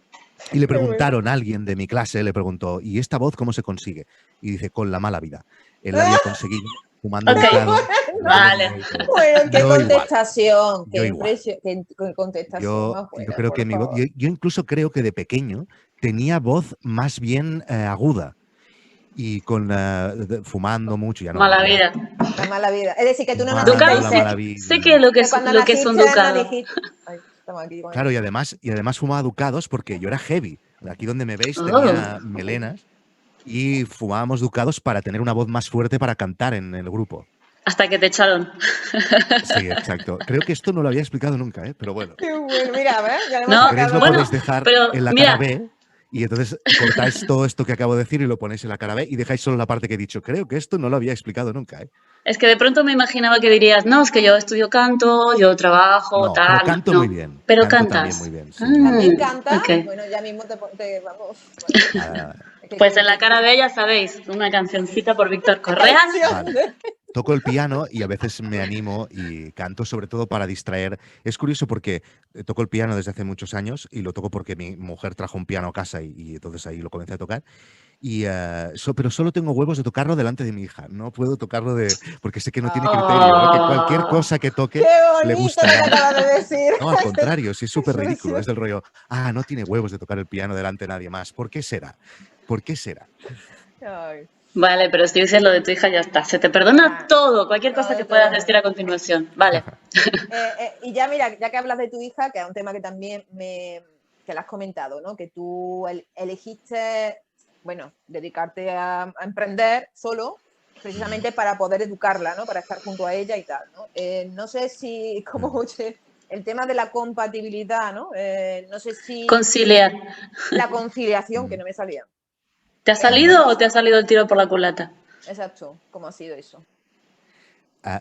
Speaker 3: Y le
Speaker 1: Qué bueno.
Speaker 3: preguntaron a alguien de mi clase, le preguntó: ¿y esta voz cómo se consigue? Y dice: con la mala vida. Él la había conseguido fumando
Speaker 2: Ok,
Speaker 3: bucano.
Speaker 2: vale.
Speaker 1: Bueno, qué
Speaker 3: Yo igual,
Speaker 1: contestación,
Speaker 3: yo igual.
Speaker 1: qué contestación más
Speaker 3: Yo
Speaker 1: buena,
Speaker 3: creo que
Speaker 1: por
Speaker 3: mi voz,
Speaker 1: favor.
Speaker 3: yo incluso creo que de pequeño tenía voz más bien aguda y fumando mucho, ya no,
Speaker 2: Mala
Speaker 3: ya
Speaker 2: vida.
Speaker 1: La mala vida. Es decir, que tú no naciste
Speaker 2: Ducado
Speaker 3: fumando
Speaker 1: y
Speaker 3: la
Speaker 2: sé,
Speaker 3: mala
Speaker 2: sé
Speaker 3: vida.
Speaker 2: que
Speaker 1: que cuando
Speaker 2: lo que es un
Speaker 1: naciste no
Speaker 2: ducado.
Speaker 1: dijiste. Ay, estamos aquí con
Speaker 3: Claro,
Speaker 1: el-
Speaker 3: y además fumaba ducados porque yo era heavy. Aquí donde me veis
Speaker 2: Oh,
Speaker 3: tenía melenas y fumábamos ducados para tener una voz más fuerte para cantar en el grupo.
Speaker 2: hasta que te echaron.
Speaker 3: Sí, exacto. Creo que esto no lo había explicado nunca, pero bueno.
Speaker 1: Qué bueno, mira, ¿ves? Ya le hemos
Speaker 2: No,
Speaker 3: Si queréis lo
Speaker 1: sacado.
Speaker 2: bueno,
Speaker 3: podéis dejar
Speaker 2: pero
Speaker 3: en la cara
Speaker 2: mira,
Speaker 3: B y entonces cortáis todo esto que acabo de decir y lo ponéis en la cara B y dejáis solo la parte que he dicho. Creo que esto no lo había explicado nunca, ¿eh?
Speaker 2: es que de pronto me imaginaba que dirías, no, es que yo estudio canto, yo trabajo,
Speaker 3: No, pero
Speaker 2: tal, no,
Speaker 3: canto muy
Speaker 2: no.
Speaker 3: bien.
Speaker 2: Pero
Speaker 3: Canto también
Speaker 2: cantas.
Speaker 3: muy bien, sí.
Speaker 1: También canta.
Speaker 2: Ok.
Speaker 1: Bueno, ya mismo vamos. Bueno,
Speaker 3: Nada, nada.
Speaker 1: es que
Speaker 2: Pues en la cara B ya sabéis, una cancioncita por Víctor Correa.
Speaker 1: canción
Speaker 3: Vale. Toco el piano y a veces me animo y canto sobre todo para distraer. Es curioso porque toco el piano desde hace muchos años y lo toco porque mi mujer trajo un piano a casa y entonces ahí lo comencé a tocar. Pero solo tengo huevos de tocarlo delante de mi hija. No puedo tocarlo porque sé que no tiene criterio, ¿eh? Que cualquier
Speaker 2: Oh,
Speaker 3: cosa que
Speaker 1: Qué
Speaker 3: toque le
Speaker 1: bonito lo que
Speaker 3: gustará.
Speaker 1: acabas de decir.
Speaker 3: No, al contrario, sí es súper
Speaker 1: Qué
Speaker 3: ridículo.
Speaker 1: ilusión.
Speaker 3: Es del rollo, no tiene huevos de tocar el piano delante de nadie más. ¿Por qué será? ¿Por qué será?
Speaker 1: Ay,
Speaker 2: vale, pero si dices lo de tu hija ya está. Se te perdona
Speaker 1: ah,
Speaker 2: todo, cualquier cosa
Speaker 1: todo,
Speaker 2: que puedas
Speaker 1: todo.
Speaker 2: decir a continuación. Vale.
Speaker 1: Y ya mira, ya que hablas de tu hija, que es un tema que también que lo has comentado, ¿no? Que tú elegiste, bueno, dedicarte a emprender solo, precisamente para poder educarla, ¿no? Para estar junto a ella y tal, ¿no? No sé si, como oye, el tema de la compatibilidad, ¿no? No sé si
Speaker 2: Conciliar.
Speaker 1: la conciliación, que no me salía.
Speaker 2: ¿Te ha salido o te ha salido el tiro por la culata?
Speaker 1: Exacto, ¿cómo ha sido eso?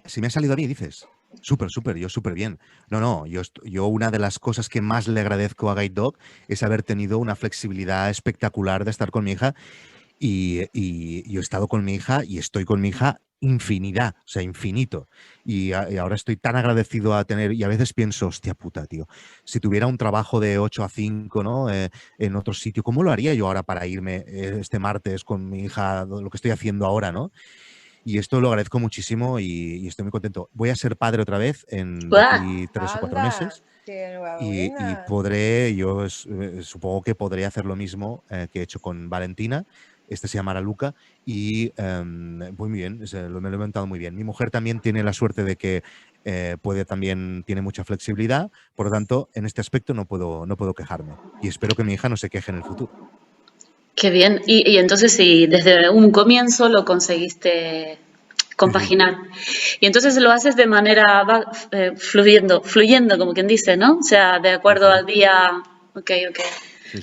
Speaker 3: Si me ha salido a mí, dices. Súper, súper, yo súper bien. No, yo una de las cosas que más le agradezco a Guide Dog es haber tenido una flexibilidad espectacular de estar con mi hija y yo he estado con mi hija y estoy con mi hija infinidad, o sea, infinito. Y ahora estoy tan agradecido a tener, y a veces pienso, hostia puta, tío, si tuviera un trabajo de 8 a 5, ¿no? En otro sitio, ¿cómo lo haría yo ahora para irme este martes con mi hija, lo que estoy haciendo ahora, ¿no? Y esto lo agradezco muchísimo y estoy muy contento. Voy a ser padre otra vez de
Speaker 2: ¡Buah!
Speaker 3: aquí 3 o 4
Speaker 1: Anda,
Speaker 3: meses
Speaker 1: qué
Speaker 3: y
Speaker 1: enhorabuena.
Speaker 3: podré, supongo que podré hacer lo mismo que he hecho con Valentina. Este se llamará Luca y muy bien, me lo he inventado muy bien. Mi mujer también tiene la suerte de que tiene mucha flexibilidad, por lo tanto, en este aspecto no puedo quejarme y espero que mi hija no se queje en el futuro.
Speaker 2: Qué bien. Y entonces si desde un comienzo lo conseguiste compaginar. Y entonces lo haces de manera fluyendo, como quien dice, ¿no? O sea, de acuerdo al día. Ok.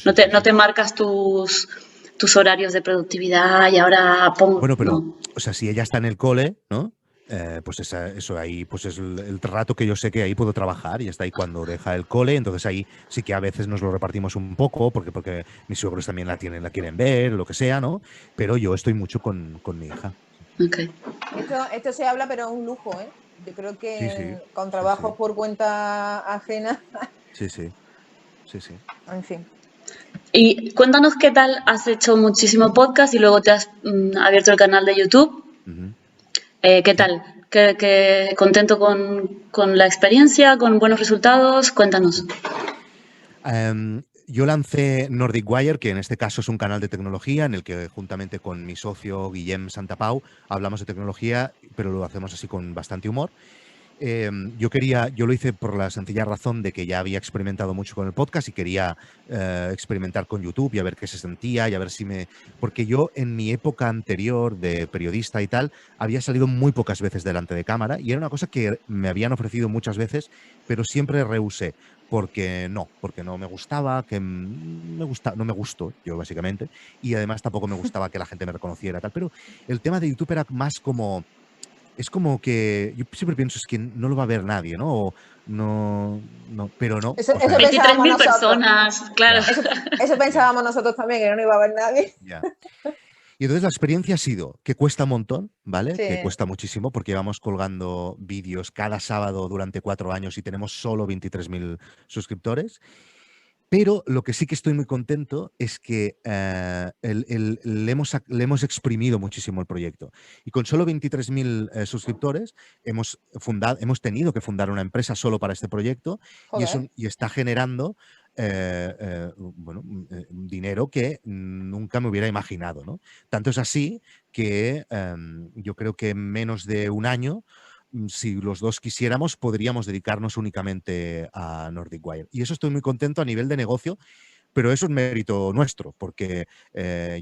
Speaker 2: No te marcas tus horarios de productividad y ahora pongo.
Speaker 3: Bueno, pero,
Speaker 2: No.
Speaker 3: o sea, si ella está en el cole, ¿no? Pues eso ahí, pues es el rato que yo sé que ahí puedo trabajar y está ahí cuando deja el cole, entonces ahí sí que a veces nos lo repartimos un poco, porque mis suegros también la quieren ver, o lo que sea, ¿no? Pero yo estoy mucho con mi hija.
Speaker 2: Okay.
Speaker 1: Esto se habla, pero es un lujo, ¿eh? Yo creo
Speaker 3: Sí,
Speaker 1: que
Speaker 3: sí.
Speaker 1: con trabajos
Speaker 3: Sí.
Speaker 1: por cuenta ajena,
Speaker 3: Sí.
Speaker 1: en fin.
Speaker 2: Y cuéntanos qué tal, has hecho muchísimo podcast y luego te has abierto el canal de YouTube.
Speaker 3: Ujú.
Speaker 2: ¿Qué tal? ¿Qué contento con la experiencia, con buenos resultados? Cuéntanos.
Speaker 3: Yo lancé Nordic Wire, que en este caso es un canal de tecnología en el que juntamente con mi socio Guillem Santapau hablamos de tecnología, pero lo hacemos así con bastante humor. Yo lo hice por la sencilla razón de que ya había experimentado mucho con el podcast y quería experimentar con YouTube y a ver qué se sentía y a ver si me... Porque yo en mi época anterior de periodista y tal, había salido muy pocas veces delante de cámara y era una cosa que me habían ofrecido muchas veces, pero siempre rehusé. Porque no me gustaba, no me gustó yo básicamente, y además tampoco me gustaba que la gente me reconociera tal, pero el tema de YouTube era más como, es como que yo siempre pienso es que no lo va a ver nadie, ¿no? O pero no,
Speaker 1: Eso,
Speaker 3: o
Speaker 1: eso
Speaker 3: sea,
Speaker 2: 23.000
Speaker 1: pensábamos nosotros.
Speaker 2: personas, claro.
Speaker 3: ya,
Speaker 1: Eso pensábamos nosotros también, que no iba a haber nadie.
Speaker 3: ya. Y entonces la experiencia ha sido que cuesta un montón, ¿vale?
Speaker 1: Sí.
Speaker 3: Que cuesta muchísimo porque vamos colgando vídeos cada sábado durante 4 años y tenemos solo 23.000 suscriptores. Pero lo que sí que estoy muy contento es que le hemos exprimido muchísimo el proyecto. Y con solo 23.000 suscriptores hemos tenido que fundar una empresa solo para este proyecto
Speaker 1: Joder.
Speaker 3: y está generando un dinero que nunca me hubiera imaginado, ¿no? Tanto es así que yo creo que en menos de un año, si los dos quisiéramos, podríamos dedicarnos únicamente a Nordic Wire. Y eso estoy muy contento a nivel de negocio, pero eso es mérito nuestro, porque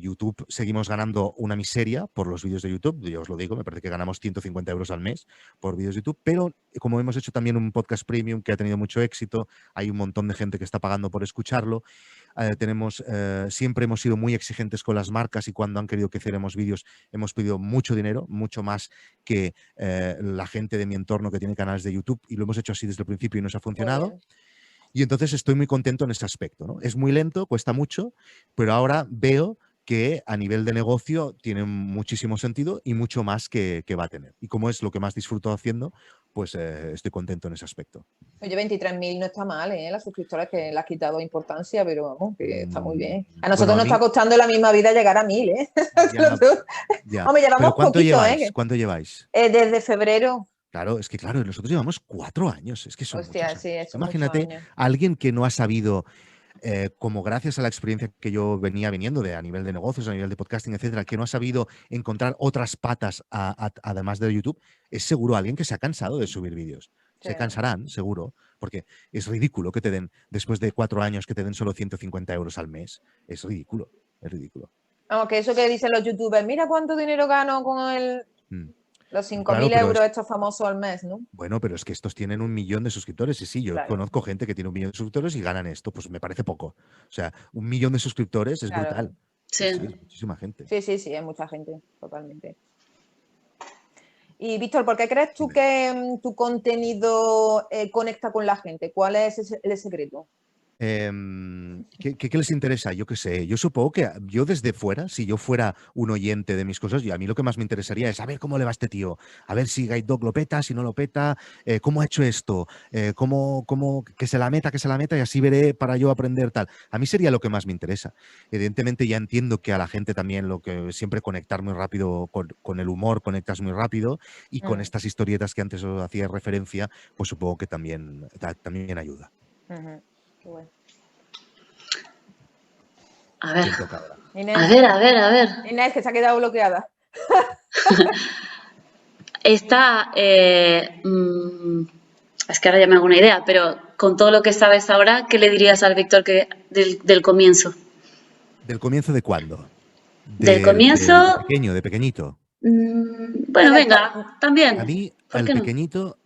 Speaker 3: YouTube seguimos ganando una miseria por los vídeos de YouTube. Yo os lo digo, me parece que ganamos 150 euros al mes por vídeos de YouTube, pero como hemos hecho también un podcast premium que ha tenido mucho éxito, hay un montón de gente que está pagando por escucharlo. Siempre hemos sido muy exigentes con las marcas y cuando han querido que hiciéramos vídeos hemos pedido mucho dinero, mucho más que la gente de mi entorno que tiene canales de YouTube, y lo hemos hecho así desde el principio y nos ha funcionado. Y entonces estoy muy contento en ese aspecto, ¿no? Es muy lento, cuesta mucho, pero ahora veo que a nivel de negocio tiene muchísimo sentido y mucho más que va a tener. Y como es lo que más disfruto haciendo, pues estoy contento en ese aspecto.
Speaker 1: Oye, 23.000 no está mal, ¿eh? Las suscriptoras que le has quitado importancia, pero vamos, que está muy bien. A nosotros nos está costando la misma vida llegar a 1.000, ¿eh?
Speaker 3: Ya.
Speaker 1: Hombre, llevamos
Speaker 3: ¿Cuánto
Speaker 1: poquito,
Speaker 3: lleváis?
Speaker 1: ¿eh?
Speaker 3: ¿Cuánto lleváis?
Speaker 1: Desde febrero.
Speaker 3: Claro, es que claro, nosotros llevamos 4 años. Es que son
Speaker 1: Hostia,
Speaker 3: muchos
Speaker 1: sí,
Speaker 3: años.
Speaker 1: son muchos
Speaker 3: Imagínate
Speaker 1: años.
Speaker 3: a alguien que no ha sabido, como gracias a la experiencia que yo venía viniendo a nivel de negocios, a nivel de podcasting, etcétera, que no ha sabido encontrar otras patas además de YouTube, es seguro alguien que se ha cansado de subir vídeos.
Speaker 1: Sí.
Speaker 3: Se cansarán, seguro, porque es ridículo que te den, después de 4 años, que te den solo 150 euros al mes. Es ridículo, es ridículo.
Speaker 1: Vamos, que eso que dicen los youtubers, mira cuánto dinero gano con los 5.000
Speaker 3: Claro,
Speaker 1: euros estos famosos al mes, ¿no?
Speaker 3: Bueno, pero es que estos tienen 1 millón de suscriptores. Y sí, yo conozco gente que tiene 1 millón de suscriptores y ganan esto. Pues me parece poco. O sea, 1 millón de suscriptores es brutal.
Speaker 2: Sí.
Speaker 3: Sí, es muchísima gente.
Speaker 1: Sí, es mucha gente, totalmente. Y Víctor, ¿por qué crees tú que tu contenido conecta con la gente? ¿Cuál es el secreto?
Speaker 3: ¿Qué les interesa? Yo qué sé. Yo supongo que yo desde fuera, si yo fuera un oyente de mis cosas, y a mí lo que más me interesaría es a ver cómo le va a este tío, a ver si Guide Dog lo peta, si no lo peta, cómo ha hecho esto, que se la meta y así veré para yo aprender tal. A mí sería lo que más me interesa. Evidentemente ya entiendo que a la gente también lo que siempre conectar muy rápido con el humor, conectas muy rápido, y con estas historietas que antes os hacía referencia, pues supongo que también ayuda.
Speaker 1: Qué bueno.
Speaker 2: A ver.
Speaker 1: Inés.
Speaker 2: A ver.
Speaker 1: Inés, que se ha quedado bloqueada.
Speaker 2: Está, es que ahora ya me hago una idea, pero con todo lo que sabes ahora, ¿qué le dirías al Víctor del comienzo?
Speaker 3: ¿Del comienzo de cuándo?
Speaker 2: Del comienzo...
Speaker 3: De pequeñito.
Speaker 2: Bueno, venga, también.
Speaker 3: A mí, al pequeñito,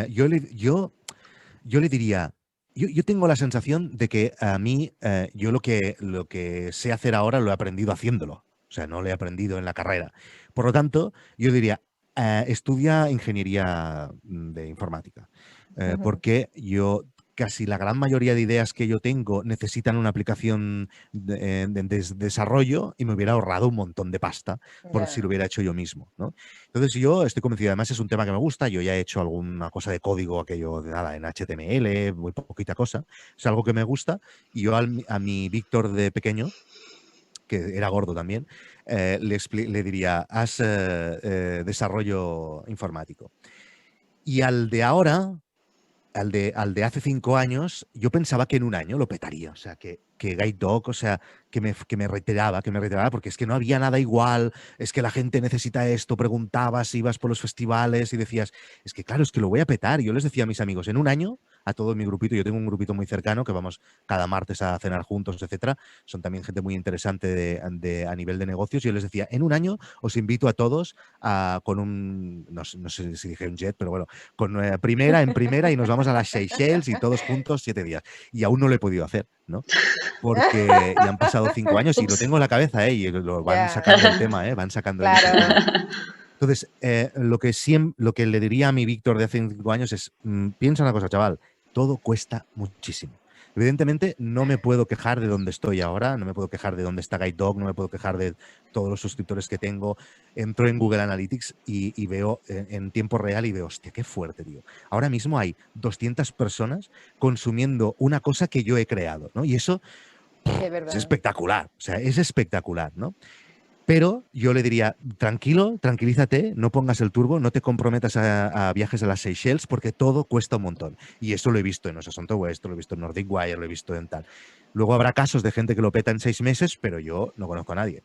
Speaker 3: yo le diría... Yo tengo la sensación de que a mí, yo lo que sé hacer ahora lo he aprendido haciéndolo. O sea, no lo he aprendido en la carrera. Por lo tanto, yo diría, estudia ingeniería de informática. Porque casi la gran mayoría de ideas que yo tengo necesitan una aplicación de desarrollo y me hubiera ahorrado un montón de pasta por si lo hubiera hecho yo mismo, ¿no? Entonces yo estoy convencido, además es un tema que me gusta, yo ya he hecho alguna cosa de código, aquello de nada, en HTML, muy poquita cosa, es algo que me gusta, y yo a mi Víctor de pequeño, que era gordo también, le diría, haz desarrollo informático. Y al de ahora... Al de hace 5 años, yo pensaba que en un año lo petaría. O sea, que que Guide Dog, o sea, que me reiteraba, porque es que no había nada igual, es que la gente necesita esto, preguntabas, ibas por los festivales y decías, es que claro, es que lo voy a petar. Y yo les decía a mis amigos, en un año, a todo mi grupito, yo tengo un grupito muy cercano que vamos cada martes a cenar juntos, etcétera, son también gente muy interesante a nivel de negocios, y yo les decía, en un año os invito a todos con un, no sé si dije un jet, pero bueno, con en primera y nos vamos a las Seychelles y todos juntos 7 días. Y aún no lo he podido hacer, ¿no? Porque ya han pasado 5 años y lo
Speaker 2: Ups.
Speaker 3: tengo en la cabeza, y lo van
Speaker 1: Ya,
Speaker 3: sacando el tema, van sacando el
Speaker 1: claro.
Speaker 3: tema. Entonces, lo que le diría a mi Víctor de hace 5 años es, piensa una cosa, chaval, todo cuesta muchísimo. Evidentemente, no me puedo quejar de donde estoy ahora, no me puedo quejar de dónde está Guide Dog, no me puedo quejar de todos los suscriptores que tengo. Entro en Google Analytics y veo en tiempo real y veo, hostia, qué fuerte, tío. Ahora mismo hay 200 personas consumiendo una cosa que yo he creado, ¿no? Y eso
Speaker 1: Es
Speaker 3: es
Speaker 1: verdad.
Speaker 3: espectacular, o sea, es espectacular, ¿no? Pero yo le diría, tranquilo, tranquilízate, no pongas el turbo, no te comprometas a viajes a las Seychelles porque todo cuesta un montón. Y eso lo he visto en Osasunto West, lo he visto en Nordic Wire, lo he visto en tal. Luego habrá casos de gente que lo peta en 6 meses, pero yo no conozco a nadie.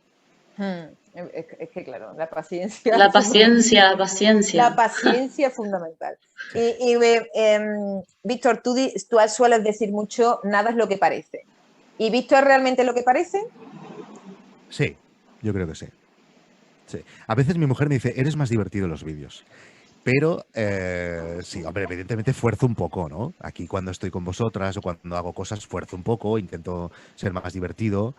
Speaker 1: Es que, claro, la paciencia
Speaker 2: La
Speaker 1: es fundamental.
Speaker 2: paciencia,
Speaker 1: La
Speaker 2: paciencia.
Speaker 1: paciencia es fundamental. Víctor, tú sueles decir mucho, nada es lo que parece. ¿Y Víctor es realmente lo que parece?
Speaker 3: Sí, yo creo que sí. Sí. A veces mi mujer me dice, eres más divertido en los vídeos. Pero sí, hombre, evidentemente esfuerzo un poco, ¿no? Aquí cuando estoy con vosotras o cuando hago cosas, esfuerzo un poco, intento ser más divertido.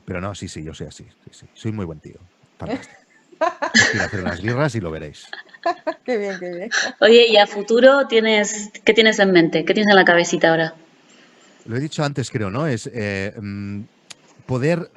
Speaker 3: Pero no, sí, yo soy así. Sí, sí. Soy muy buen tío. Fantástico. Os quiero hacer unas birras y lo veréis.
Speaker 1: Qué bien, qué bien.
Speaker 2: Oye, ¿y a futuro qué tienes en mente? ¿Qué tienes en la cabecita ahora?
Speaker 3: Lo he dicho antes, creo, ¿no? Es poder,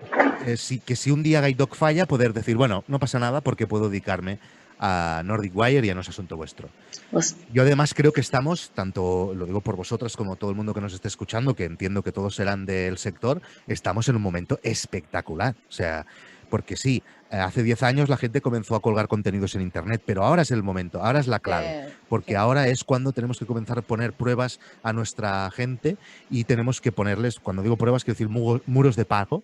Speaker 3: que si un día Guide Dog falla, poder decir, bueno, no pasa nada porque puedo dedicarme a Nordic Wire y a No es Asunto Vuestro.
Speaker 2: Pues,
Speaker 3: Yo además creo que estamos, tanto lo digo por vosotras como todo el mundo que nos esté escuchando, que entiendo que todos serán del sector, estamos en un momento espectacular. O sea, porque sí, hace 10 años la gente comenzó a colgar contenidos en Internet, pero ahora es el momento, ahora es la clave, porque
Speaker 1: Sí.
Speaker 3: ahora es cuando tenemos que comenzar a poner pruebas a nuestra gente y tenemos que ponerles, cuando digo pruebas, quiero decir muros de pago,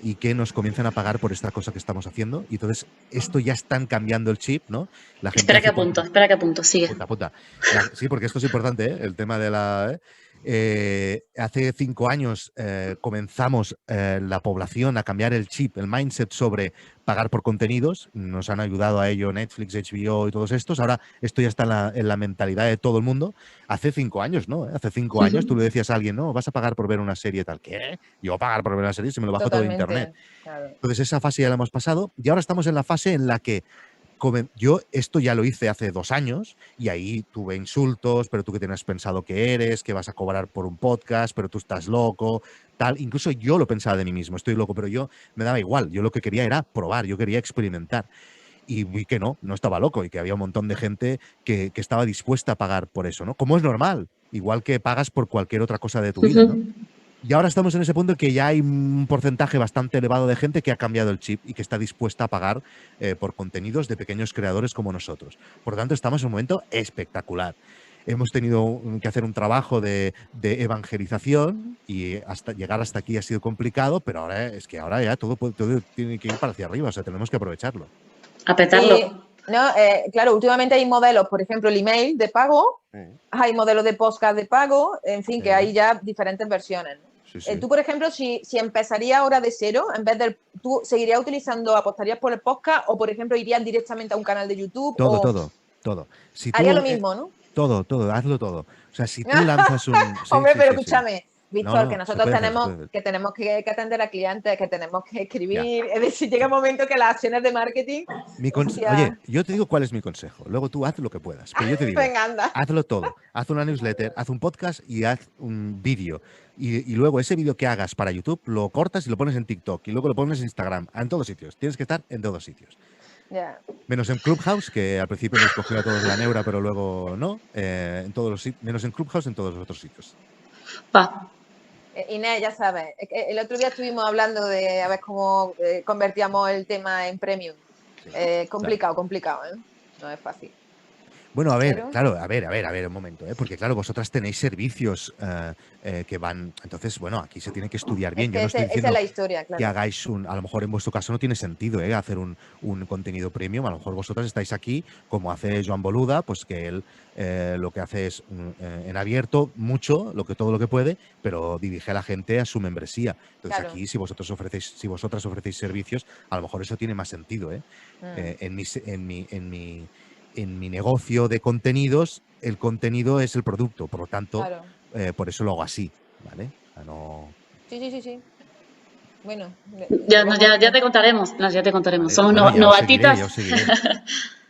Speaker 3: y que nos comiencen a pagar por esta cosa que estamos haciendo. Y entonces, esto ya están cambiando el chip, ¿no? La gente hace
Speaker 2: espera que apunto, sigue.
Speaker 3: Puta. Sí, porque esto es importante, ¿eh? El tema de la... hace 5 años comenzamos la población a cambiar el chip, el mindset sobre pagar por contenidos. Nos han ayudado a ello Netflix, HBO y todos estos. Ahora esto ya está en la mentalidad de todo el mundo. Hace 5 años, ¿no? Hace 5 años tú le decías a alguien, no, vas a pagar por ver una serie tal. ¿Qué? Yo pagar por ver una serie si me lo bajo todo de internet.
Speaker 1: Totalmente. Claro.
Speaker 3: Entonces esa fase ya la hemos pasado y ahora estamos en la fase en la que yo esto ya lo hice hace 2 años y ahí tuve insultos, pero tú qué tienes pensado que eres, que vas a cobrar por un podcast, pero tú estás loco, tal. Incluso yo lo pensaba de mí mismo, estoy loco, pero yo me daba igual. Yo lo que quería era probar, yo quería experimentar. Y vi que no estaba loco y que había un montón de gente que estaba dispuesta a pagar por eso, ¿no? Como es normal, igual que pagas por cualquier otra cosa de tu vida, ¿no? Y ahora estamos en ese punto en que ya hay un porcentaje bastante elevado de gente que ha cambiado el chip y que está dispuesta a pagar por contenidos de pequeños creadores como nosotros. Por lo tanto, estamos en un momento espectacular. Hemos tenido que hacer un trabajo de evangelización y llegar hasta aquí ha sido complicado, pero ahora es que ahora ya todo tiene que ir para hacia arriba, o sea, tenemos que aprovecharlo.
Speaker 2: A petarlo.
Speaker 1: No, claro, últimamente hay modelos, por ejemplo, el email de pago, hay modelos de podcast de pago, en fin, que hay ya diferentes versiones, ¿no?
Speaker 3: Sí.
Speaker 1: Tú, por ejemplo, si empezarías ahora de cero, en vez de tú seguirías utilizando, apostarías por el podcast o, por ejemplo, irías directamente a un canal de YouTube
Speaker 3: Todo. Si
Speaker 1: haría
Speaker 3: tú,
Speaker 1: lo mismo, ¿no?
Speaker 3: Todo, hazlo todo. O sea, si tú lanzas un...
Speaker 1: Hombre, pero escúchame, Víctor, que
Speaker 3: No,
Speaker 1: nosotros tenemos que atender a clientes, que tenemos que escribir. Es decir, llega un momento que las acciones de marketing.
Speaker 3: Oye, yo te digo cuál es mi consejo. Luego tú haz lo que puedas. Pero yo te digo,
Speaker 1: Venga, anda.
Speaker 3: hazlo todo. Haz una newsletter, haz un podcast y haz un vídeo. Y luego ese vídeo que hagas para YouTube lo cortas y lo pones en TikTok. Y luego lo pones en Instagram. En todos sitios. Tienes que estar en todos sitios.
Speaker 1: Yeah.
Speaker 3: Menos en Clubhouse, que al principio nos cogió a todos la neura, pero luego no. Menos en Clubhouse, en todos los otros sitios.
Speaker 2: Va.
Speaker 1: Inés, ya sabes, el otro día estuvimos hablando de a ver cómo convertíamos el tema en premium. Complicado, ¿eh? No es fácil.
Speaker 3: Bueno, a ver,
Speaker 1: Pero-
Speaker 3: claro, a ver, un momento, porque claro, vosotras tenéis servicios que van, entonces, bueno, aquí se tiene que estudiar
Speaker 1: Es
Speaker 3: bien. Yo
Speaker 1: que
Speaker 3: no estoy
Speaker 1: esa es
Speaker 3: diciendo
Speaker 1: la historia,
Speaker 3: que
Speaker 1: claro.
Speaker 3: hagáis a lo mejor en vuestro caso no tiene sentido, hacer un contenido premium. A lo mejor vosotras estáis aquí, como hace Joan Boluda, pues que él lo que hace es en abierto mucho, todo lo que puede, pero dirige a la gente a su membresía. Entonces
Speaker 1: Claro.
Speaker 3: aquí, si vosotras ofrecéis servicios, a lo mejor eso tiene más sentido, en mi negocio de contenidos, el contenido es el producto, por lo tanto,
Speaker 1: Claro.
Speaker 3: por eso lo hago así, ¿vale? O sea, no,
Speaker 1: Sí. Bueno,
Speaker 2: Ya,
Speaker 1: vamos a
Speaker 2: ya te contaremos, ya te contaremos.
Speaker 3: ¿vale?
Speaker 2: Somos
Speaker 3: Bueno, ya os seguiré, ya
Speaker 2: novatitas.
Speaker 3: os seguiré.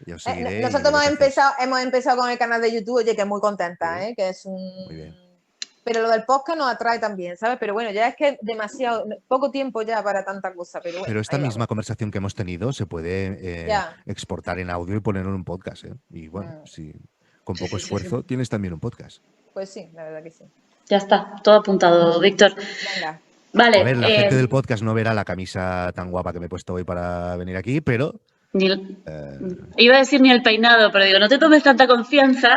Speaker 3: Ya os seguiré y
Speaker 1: nosotros
Speaker 3: veré qué hacéis.
Speaker 1: hemos empezado con el canal de YouTube, oye, que muy contenta,
Speaker 3: Sí,
Speaker 1: que es
Speaker 3: muy bien.
Speaker 1: Pero lo del podcast nos atrae también, ¿sabes? Pero bueno, ya es que demasiado, poco tiempo ya para tanta cosa, pero bueno,
Speaker 3: Pero esta
Speaker 1: ahí
Speaker 3: misma
Speaker 1: vamos.
Speaker 3: conversación que hemos tenido se puede
Speaker 1: Ya.
Speaker 3: exportar en audio y ponerlo en un podcast, ¿eh? Y bueno, si con poco
Speaker 2: Sí.
Speaker 3: esfuerzo tienes también un podcast.
Speaker 1: Pues sí, la verdad que sí.
Speaker 2: Ya está, todo apuntado, Víctor.
Speaker 1: Venga.
Speaker 2: Vale,
Speaker 3: A ver, la gente del podcast no verá la camisa tan guapa que me he puesto hoy para venir aquí, pero
Speaker 2: iba a decir ni el peinado, pero digo, no te tomes tanta confianza.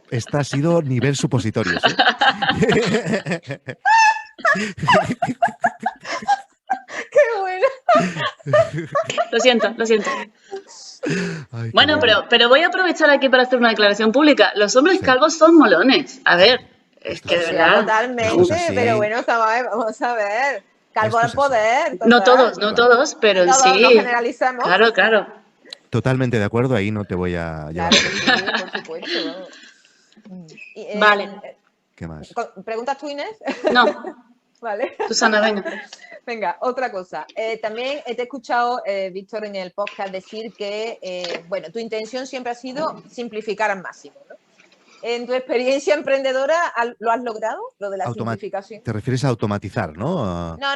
Speaker 3: esta ha sido nivel supositorios, ¿eh?
Speaker 1: ¡Qué bueno!
Speaker 2: Lo siento.
Speaker 3: Ay, qué
Speaker 2: Bueno, pero voy a aprovechar aquí para hacer una declaración pública. Los hombres
Speaker 3: Sí.
Speaker 2: calvos son molones. A ver, es
Speaker 3: Esto
Speaker 2: que
Speaker 3: es
Speaker 2: de
Speaker 3: así.
Speaker 2: verdad.
Speaker 1: Totalmente,
Speaker 3: Esto es así.
Speaker 1: pero bueno, vamos a ver. Calvo
Speaker 3: Esto
Speaker 1: al
Speaker 3: es así.
Speaker 1: poder.
Speaker 2: No
Speaker 1: total.
Speaker 2: todos, no todos, pero
Speaker 1: Todos,
Speaker 2: sí.
Speaker 1: no generalizamos.
Speaker 2: Claro.
Speaker 3: Totalmente de acuerdo, ahí no te voy a llevar.
Speaker 1: Claro que sí, por supuesto. Vamos. Y,
Speaker 2: Vale.
Speaker 3: ¿Qué más?
Speaker 1: ¿Preguntas tú, Inés?
Speaker 2: No,
Speaker 1: Vale.
Speaker 2: Susana, venga.
Speaker 1: Venga, otra cosa. También te he escuchado, Víctor, en el podcast decir que, bueno, tu intención siempre ha sido simplificar al máximo, ¿no? En tu experiencia emprendedora, ¿lo has logrado? Lo de la simplificación.
Speaker 3: Te refieres a automatizar, ¿no?
Speaker 1: No,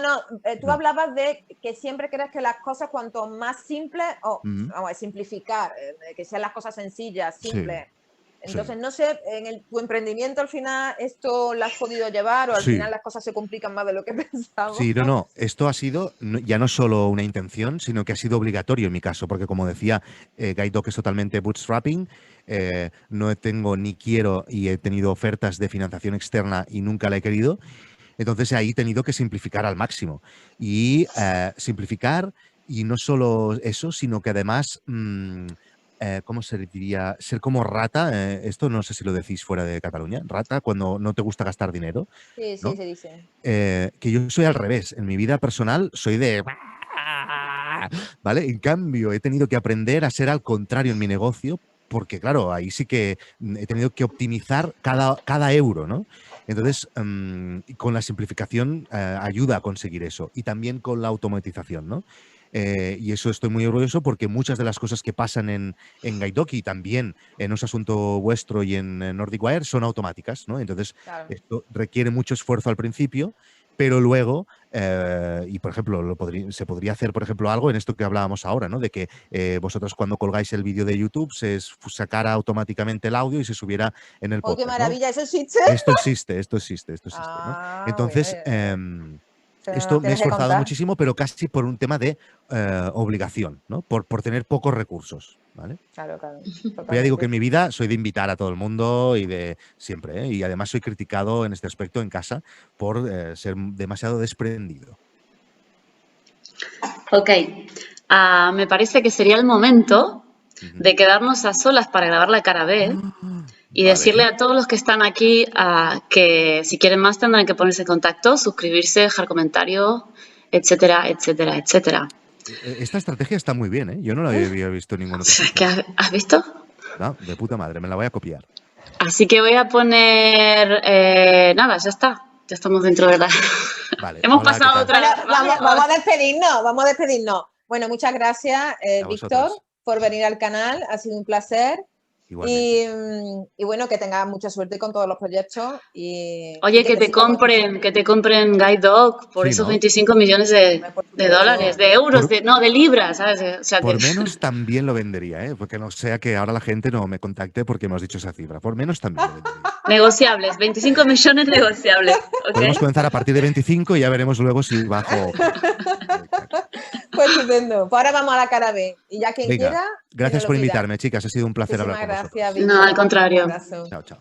Speaker 1: tú
Speaker 3: No.
Speaker 1: hablabas de que siempre crees que las cosas cuanto más simples, vamos a simplificar, que sean las cosas sencillas, simples.
Speaker 3: Sí.
Speaker 1: Entonces, no sé, en tu emprendimiento al final esto lo has podido llevar o al final las cosas se complican más de lo que pensamos.
Speaker 3: Sí, no. Esto ha sido ya no solo una intención, sino que ha sido obligatorio en mi caso, porque como decía, Guide es totalmente bootstrapping. No tengo ni quiero y he tenido ofertas de financiación externa y nunca la he querido. Entonces ahí he tenido que simplificar al máximo. Y simplificar, y no solo eso, sino que además... ¿cómo se diría? Ser como rata, esto no sé si lo decís fuera de Cataluña, rata cuando no te gusta gastar dinero.
Speaker 1: Sí,
Speaker 3: ¿no?
Speaker 1: se dice.
Speaker 3: Que yo soy al revés, en mi vida personal soy de... ¿Vale? En cambio, he tenido que aprender a ser al contrario en mi negocio, porque claro, ahí sí que he tenido que optimizar cada euro, ¿no? Entonces, con la simplificación ayuda a conseguir eso, y también con la automatización, ¿no? Y eso estoy muy orgulloso porque muchas de las cosas que pasan en Gaidoki y también en Un Asunto Vuestro y en Nordic Wire son automáticas, ¿no? Entonces, esto requiere mucho esfuerzo al principio, pero luego, y por ejemplo, se podría hacer, por ejemplo, algo en esto que hablábamos ahora, ¿no? De que vosotros cuando colgáis el vídeo de YouTube se sacara automáticamente el audio y se subiera en el
Speaker 1: ¡Oh,
Speaker 3: podcast.
Speaker 1: qué maravilla!
Speaker 3: ¿no?
Speaker 1: ¿Eso existe?
Speaker 3: Esto existe, ¿no? Entonces, esto me he esforzado muchísimo, pero casi por un tema de obligación, ¿no? Por tener pocos recursos, ¿vale?
Speaker 1: Claro.
Speaker 3: Pero ya digo que en mi vida soy de invitar a todo el mundo y de siempre, ¿eh? Y además soy criticado en este aspecto en casa por ser demasiado desprendido.
Speaker 2: Ok, me parece que sería el momento de quedarnos a solas para grabar la cara B y decirle a todos los que están aquí que si quieren más tendrán que ponerse en contacto, suscribirse, dejar comentarios, etcétera.
Speaker 3: Esta estrategia está muy bien, ¿eh? Yo no la había visto en ningún otro sitio.
Speaker 2: ¿Has visto?
Speaker 3: No, de puta madre, me la voy a copiar.
Speaker 2: Así que voy a poner... nada, ya está. Ya estamos dentro de la...
Speaker 3: Vale,
Speaker 2: Hemos
Speaker 3: hola,
Speaker 2: pasado
Speaker 3: ¿qué tal?
Speaker 2: otra...
Speaker 1: Vamos a despedirnos. Bueno, muchas gracias, Víctor, por venir al canal. Ha sido un placer. Y bueno, que tengas mucha suerte con todos los proyectos.
Speaker 2: Oye, que te compren Guide Dog por esos 25 millones de dólares, de euros, de libras, ¿sabes? O sea,
Speaker 3: por menos también lo vendería, ¿eh? Porque no sea que ahora la gente no me contacte porque hemos dicho esa cifra. Por menos también lo vendería.
Speaker 2: Negociables, 25 millones negociables. ¿Ok?
Speaker 3: Podemos comenzar a partir de 25 y ya veremos luego si bajo.
Speaker 1: Pues estupendo. Pues ahora vamos a la cara B. Y ya quien
Speaker 3: Venga,
Speaker 1: quiera.
Speaker 3: gracias
Speaker 1: que
Speaker 3: por
Speaker 1: nos lo pida.
Speaker 3: invitarme, chicas. Ha sido un placer hablar
Speaker 1: Muchísimas
Speaker 3: con vosotros.
Speaker 1: gracias,
Speaker 2: No, al
Speaker 1: Víctor.
Speaker 2: contrario.
Speaker 1: Un abrazo.
Speaker 3: Chao, chao.